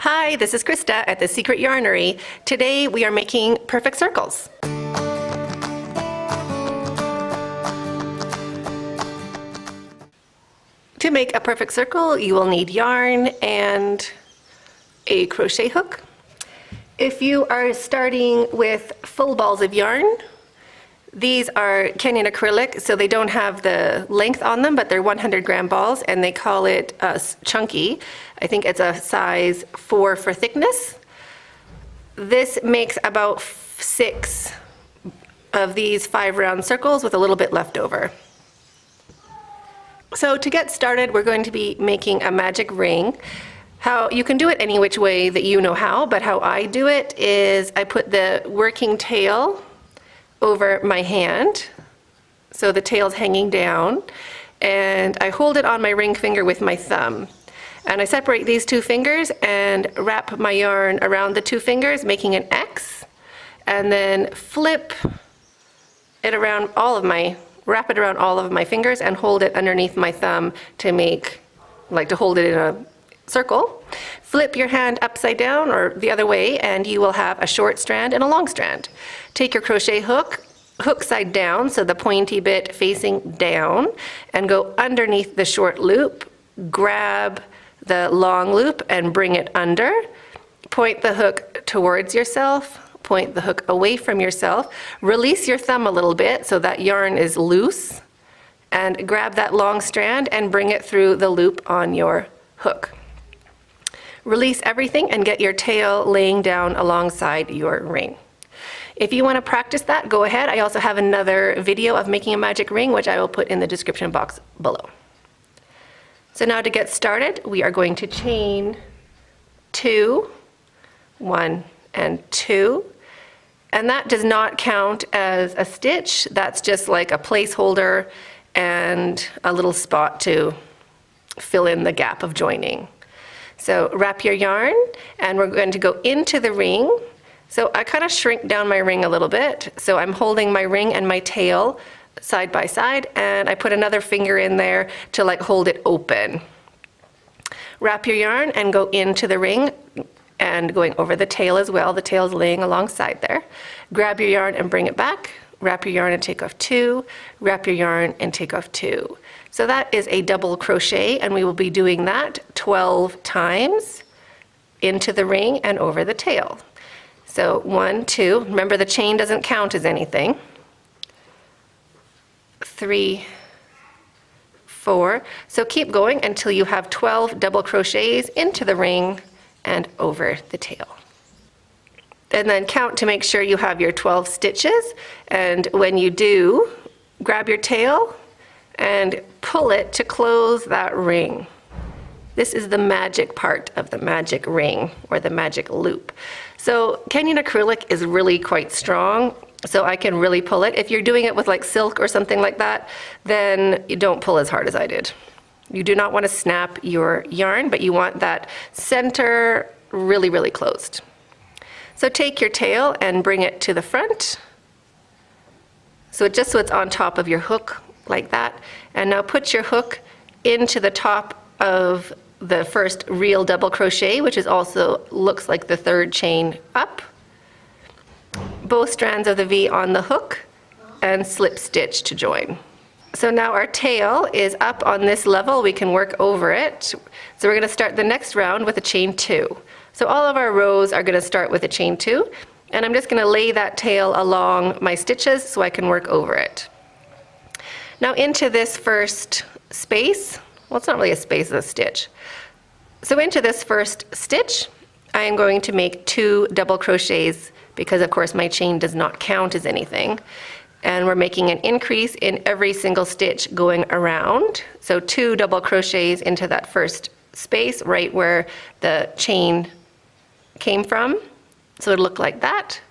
Hi, this is Krista at The Secret Yarnery. Today we are making perfect circles. To make a perfect circle, you will need yarn and a crochet hook. If you are starting with full balls of yarn, these are Kenyan acrylic, so they don't have the length on them, but they're 100-gram balls, and they call it chunky. I think it's a size 4 for thickness. This makes about 6 of these 5 round circles with a little bit left over. So to get started, we're going to be making a magic ring. How you can do it any which way that you know how, but how I do it is I put the working tail over my hand, so the tail's hanging down, and I hold it on my ring finger with my thumb. And I separate these 2 fingers and wrap my yarn around the 2 fingers, making an X, and then flip it around wrap it around all of my fingers and hold it underneath my thumb to hold it in a circle. Flip your hand upside down or the other way, and you will have a short strand and a long strand. Take your crochet hook side down, so the pointy bit facing down, and go underneath the short loop. Grab the long loop and bring it under. Point the hook towards yourself. Point the hook away from yourself. Release your thumb a little bit so that yarn is loose, and grab that long strand and bring it through the loop on your hook. Release everything and get your tail laying down alongside your ring. If you want to practice that, go ahead. I also have another video of making a magic ring, which I will put in the description box below. So now to get started, we are going to chain 2, 1 and 2. And that does not count as a stitch. That's just like a placeholder and a little spot to fill in the gap of joining. So wrap your yarn, and we're going to go into the ring. So I kind of shrink down my ring a little bit. So I'm holding my ring and my tail side by side, and I put another finger in there to hold it open. Wrap your yarn and go into the ring, and going over the tail as well. The tail's laying alongside there. Grab your yarn and bring it back. Wrap your yarn and take off 2. Wrap your yarn and take off 2. So that is a double crochet, and we will be doing that 12 times into the ring and over the tail. So 1, 2, remember the chain doesn't count as anything. 3, 4. So keep going until you have 12 double crochets into the ring and over the tail. And then count to make sure you have your 12 stitches, and when you do, grab your tail and pull it to close that ring. This is the magic part of the magic ring, or the magic loop. So Kenyan acrylic is really quite strong, so I can really pull it. If you're doing it with silk or something like that, then you don't pull as hard as I did. You do not want to snap your yarn, but you want that center really, really closed. So take your tail and bring it to the front. So it's on top of your hook like that. And now put your hook into the top of the first real double crochet, which is also looks like the 3rd chain up. Both strands of the V on the hook, and slip stitch to join. So now our tail is up on this level. We can work over it. So we're going to start the next round with a chain 2. So all of our rows are going to start with a chain 2, and I'm just going to lay that tail along my stitches so I can work over it. Now into this first space, well, it's not really a space, it's a stitch. So into this first stitch, I am going to make 2 double crochets because of course my chain does not count as anything. And we're making an increase in every single stitch going around. So 2 double crochets into that first space right where the chain came from. So it'll look like that.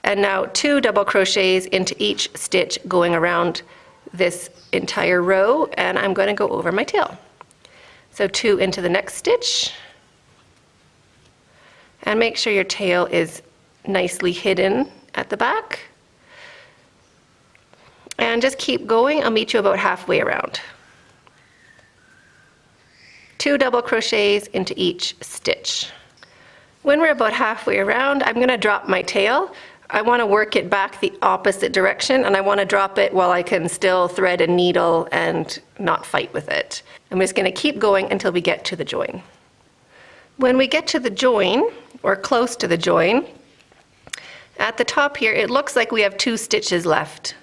And now 2 double crochets into each stitch going around this entire row, and I'm going to go over my tail. So 2 into the next stitch, and make sure your tail is nicely hidden at the back. And just keep going. I'll meet you about halfway around. 2 double crochets into each stitch. When we're about halfway around, I'm going to drop my tail. I want to work it back the opposite direction, and I want to drop it while I can still thread and needle and not fight with it. I'm just going to keep going until we get to the join. When we get to the join, or close to the join, at the top here, it looks like we have 2 stitches left,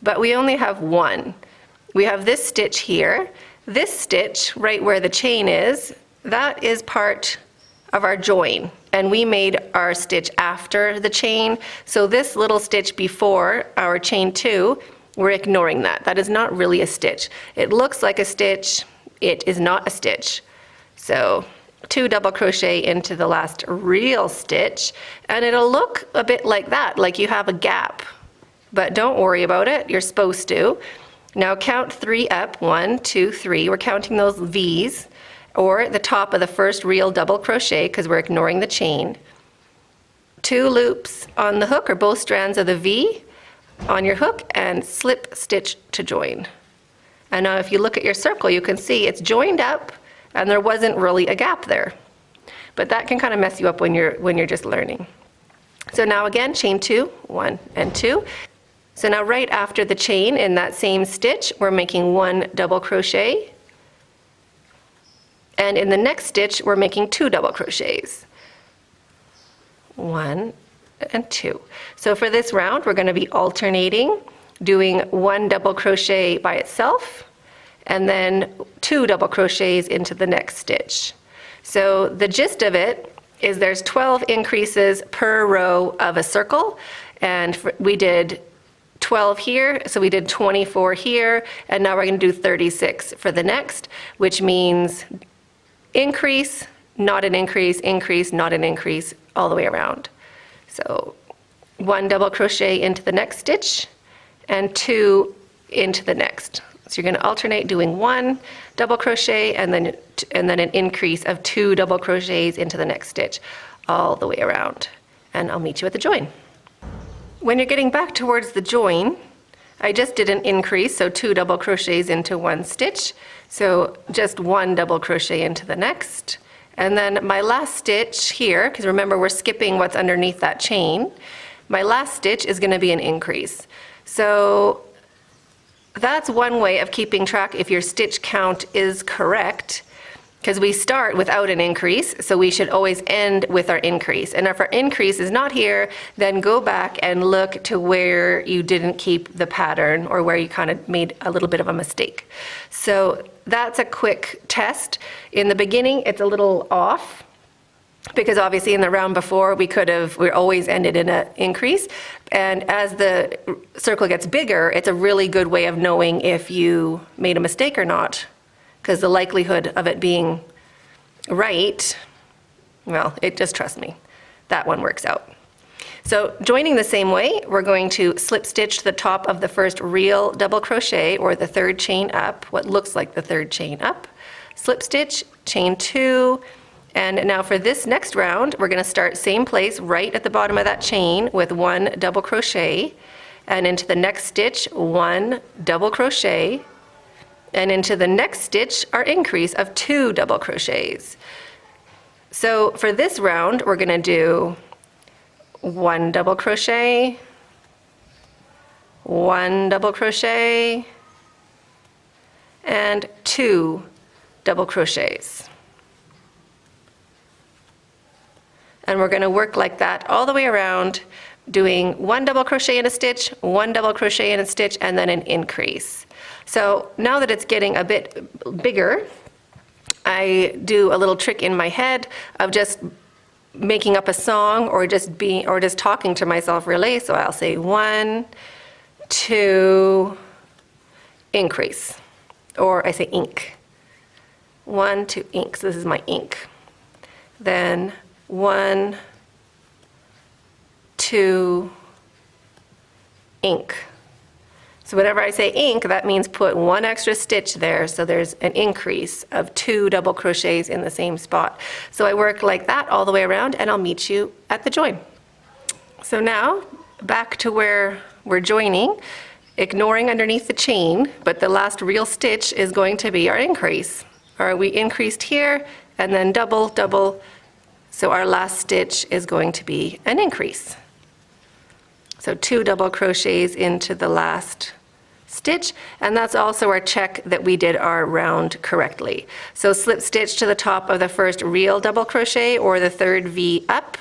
but we only have 1. We have this stitch here. This stitch, right where the chain is, that is part of our join, and we made our stitch after the chain. So this little stitch before our chain 2, we're ignoring that. That is not really a stitch. It looks like a stitch, it is not a stitch. So 2 double crochet into the last real stitch, and it'll look a bit like that, like you have a gap. But don't worry about it, you're supposed to. Now count 3 up, 1, 2, 3. We're counting those V's, or the top of the first real double crochet because we're ignoring the chain. 2 loops on the hook, or both strands of the V on your hook, and slip stitch to join. And now if you look at your circle, you can see it's joined up and there wasn't really a gap there. But that can kind of mess you up when you're just learning. So now again, chain 2, 1 and 2. So now right after the chain in that same stitch, we're making 1 double crochet. And in the next stitch, we're making 2 double crochets. 1 and 2. So for this round, we're going to be alternating, doing 1 double crochet by itself, and then 2 double crochets into the next stitch. So the gist of it is there's 12 increases per row of a circle, and we did 12 here, so we did 24 here, and now we're going to do 36 for the next, which means increase, not an increase, increase, not an increase, all the way around. So 1 double crochet into the next stitch and 2 into the next. So you're going to alternate doing 1 double crochet and then an increase of 2 double crochets into the next stitch all the way around. And I'll meet you at the join. When you're getting back towards the join, I just did an increase, so 2 double crochets into 1 stitch. So just 1 double crochet into the next. And then my last stitch here, because remember we're skipping what's underneath that chain, my last stitch is going to be an increase. So that's one way of keeping track if your stitch count is correct, because we start without an increase, so we should always end with our increase. And if our increase is not here, then go back and look to where you didn't keep the pattern or where you kind of made a little bit of a mistake. So that's a quick test. In the beginning, it's a little off, because obviously in the round before we always ended in an increase. And as the circle gets bigger, it's a really good way of knowing if you made a mistake or not, because the likelihood of it being right, well, just trust me, that one works out. So joining the same way, we're going to slip stitch to the top of the first real double crochet, or the 3rd chain up, what looks like the 3rd chain up, slip stitch, chain 2, and now for this next round, we're going to start same place right at the bottom of that chain with 1 double crochet, and into the next stitch 1 double crochet, and into the next stitch our increase of 2 double crochets. So for this round, we're going to do 1 double crochet, 1 double crochet, and 2 double crochets. And we're going to work like that all the way around, doing 1 double crochet in a stitch, 1 double crochet in a stitch, and then an increase. So now that it's getting a bit bigger, I do a little trick in my head of just making up a song or just talking to myself really. So I'll say 1, 2, increase, or I say ink. 1, 2, ink. So this is my ink. Then 1, 2, ink. So whenever I say ink, that means put 1 extra stitch there, so there's an increase of 2 double crochets in the same spot. So I work like that all the way around, and I'll meet you at the join. So now, back to where we're joining, ignoring underneath the chain, but the last real stitch is going to be our increase. Or we increased here, and then double, double, So our last stitch is going to be an increase. So 2 double crochets into the last stitch, and that's also our check that we did our round correctly. So slip stitch to the top of the first real double crochet or the third V up,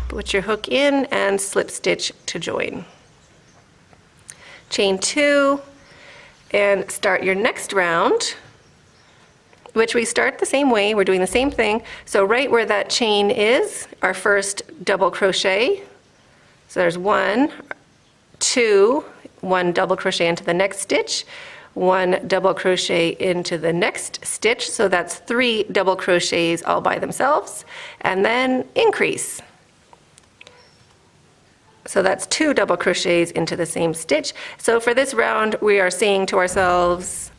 put your hook in and slip stitch to join. Chain 2 and start your next round, which we start the same way. We're doing the same thing. So right where that chain is, our first double crochet. So there's 1, 2, 1 double crochet into the next stitch, 1 double crochet into the next stitch. So that's 3 double crochets all by themselves, and then increase. So that's 2 double crochets into the same stitch. So for this round, we are saying to ourselves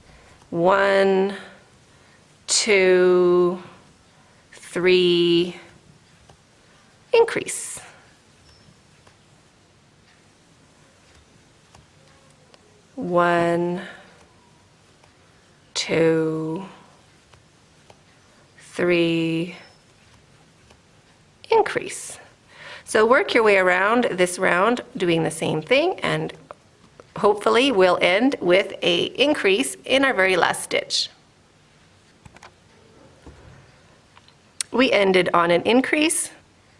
1, 2, 3, increase. 1, 2, 3, increase. So work your way around this round doing the same thing, and hopefully we'll end with an increase in our very last stitch. We ended on an increase,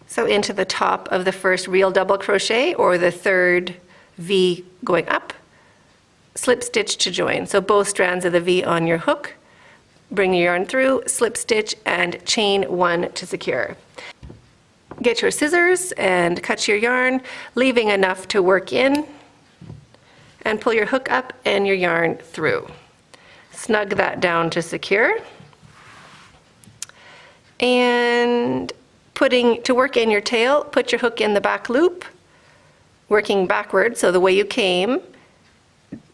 so into the top of the first real double crochet or the third V going up, slip stitch to join. So both strands of the V on your hook, bring your yarn through, slip stitch and chain 1 to secure. Get your scissors and cut your yarn, leaving enough to work in, and pull your hook up and your yarn through. Snug that down to secure. And to work in your tail, put your hook in the back loop, working backwards, so the way you came,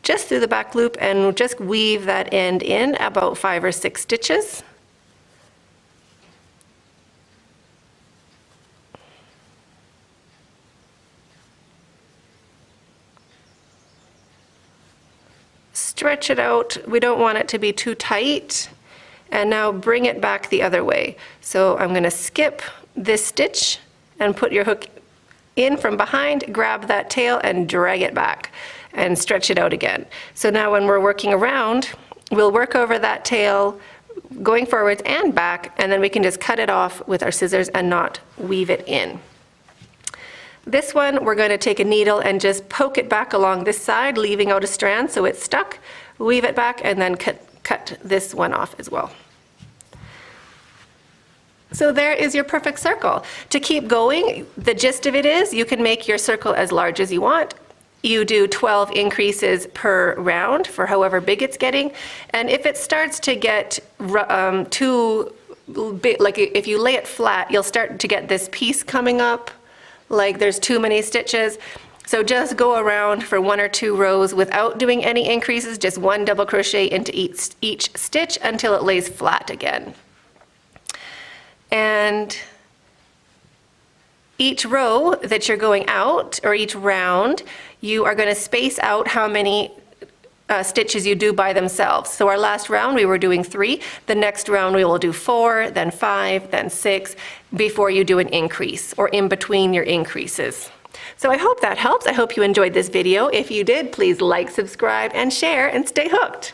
just through the back loop, and just weave that end in about 5 or 6 stitches. Stretch it out. We don't want it to be too tight. And now bring it back the other way. So I'm going to skip this stitch and put your hook in from behind, grab that tail and drag it back and stretch it out again. So now when we're working around, we'll work over that tail going forwards and back, and then we can just cut it off with our scissors and not weave it in. This one, we're going to take a needle and just poke it back along this side, leaving out a strand so it's stuck, weave it back, and then cut this one off as well. So there is your perfect circle. To keep going, the gist of it is you can make your circle as large as you want. You do 12 increases per round for however big it's getting. And if it starts to get too big, like if you lay it flat, you'll start to get this piece coming up, like there's too many stitches. So just go around for 1 or 2 rows without doing any increases, just 1 double crochet into each stitch until it lays flat again. And each row that you're going out, or each round, you are going to space out how many stitches you do by themselves. So our last round we were doing 3. The next round we will do 4, then 5, then 6, before you do an increase, or in between your increases. So I hope that helps. I hope you enjoyed this video. If you did, please like, subscribe, and share, and stay hooked.